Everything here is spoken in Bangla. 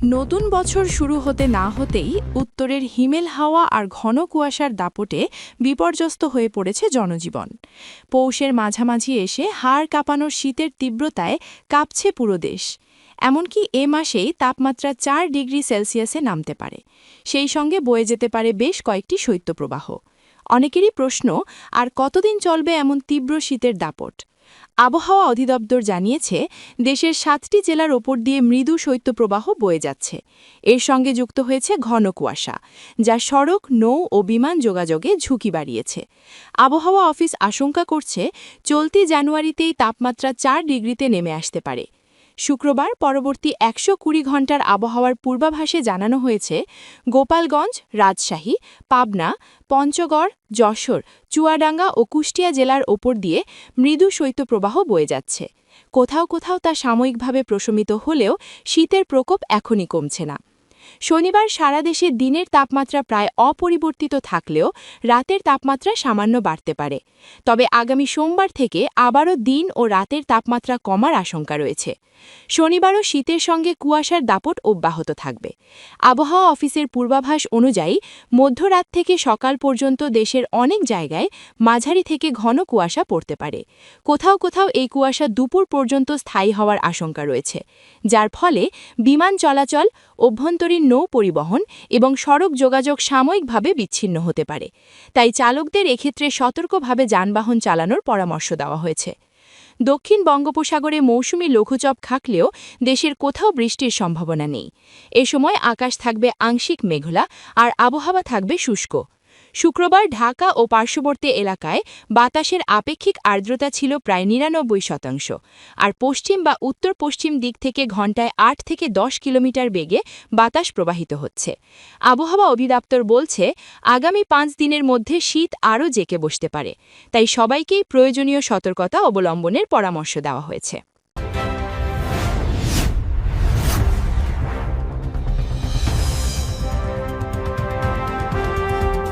নতুন বছর শুরু হতে না হতেই উত্তরের হিমেল হাওয়া আর ঘন কুয়াশার দাপটে বিপর্যস্ত হয়ে পড়েছে জনজীবন। পৌষের মাঝামাঝি এসে হাড় কাঁপানোর শীতের তীব্রতায় কাঁপছে পুরো দেশ। এমনকি এ মাসেই তাপমাত্রা 4 ডিগ্রি সেলসিয়াসে নামতে পারে। সেই সঙ্গে বয়ে যেতে পারে বেশ কয়েকটি শৈত্যপ্রবাহ। অনেকেরই প্রশ্ন, আর কতদিন চলবে এমন তীব্র শীতের দাপট? আবহাওয়া অধিদপ্তর জানিয়েছে, দেশের 7টি জেলার ওপর দিয়ে মৃদু শৈত্যপ্রবাহ বয়ে যাচ্ছে। এর সঙ্গে যুক্ত হয়েছে ঘন কুয়াশা, যা সড়ক, নৌ ও বিমান যোগাযোগে ঝুঁকি বাড়িয়েছে। আবহাওয়া অফিস আশঙ্কা করছে, চলতি জানুয়ারিতেই তাপমাত্রা 4 ডিগ্রিতে নেমে আসতে পারে। শুক্রবার পরবর্তী 120 ঘণ্টার আবহাওয়ার পূর্বাভাসে জানানো হয়েছে, গোপালগঞ্জ, রাজশাহী, পাবনা, পঞ্চগড়, যশোর, চুয়াডাঙ্গা ও কুষ্টিয়া জেলার ওপর দিয়ে মৃদু শৈত্যপ্রবাহ বয়ে যাচ্ছে। কোথাও কোথাও তা সাময়িকভাবে প্রশমিত হলেও শীতের প্রকোপ এখনই কমছে না। শনিবার সারা দেশে দিনের তাপমাত্রা প্রায় অপরিবর্তিত থাকলেও রাতের তাপমাত্রা সামান্য বাড়তে পারে। তবে আগামী সোমবার থেকে আবারও দিন ও রাতের তাপমাত্রা কমার আশঙ্কা রয়েছে। শনিবারও শীতের সঙ্গে কুয়াশার দাপট অব্যাহত থাকবে। আবহাওয়া অফিসের পূর্বাভাস অনুযায়ী মধ্যরাত থেকে সকাল পর্যন্ত দেশের অনেক জায়গায় মাঝারি থেকে ঘন কুয়াশা পড়তে পারে। কোথাও কোথাও এই কুয়াশা দুপুর পর্যন্ত স্থায়ী হওয়ার আশঙ্কা রয়েছে, যার ফলে বিমান চলাচল, অভ্যন্তরীণ নৌ পরিবহন এবং সড়ক যোগাযোগ সাময়িকভাবে বিচ্ছিন্ন হতে পারে। তাই চালকদের এক্ষেত্রে সতর্কভাবে যানবাহন চালানোর পরামর্শ দেওয়া হয়েছে। দক্ষিণ বঙ্গোপসাগরে মৌসুমি লঘুচাপ থাকলেও দেশের কোথাও বৃষ্টির সম্ভাবনা নেই। এ সময় আকাশ থাকবে আংশিক মেঘলা আর আবহাওয়া থাকবে শুষ্ক। শুক্রবার ঢাকা ও পার্শ্ববর্তী এলাকায় বাতাসের আপেক্ষিক আর্দ্রতা ছিল প্রায় ৯৯%, আর পশ্চিম বা উত্তর পশ্চিম দিক থেকে ঘণ্টায় ৮ থেকে ১০ কিলোমিটার বেগে বাতাস প্রবাহিত হচ্ছে। আবহাওয়া অধিদপ্তর বলছে, আগামী ৫ দিনের মধ্যে শীত আরও জেঁকে বসতে পারে। তাই সবাইকেই প্রয়োজনীয় সতর্কতা অবলম্বনের পরামর্শ দেওয়া হয়েছে।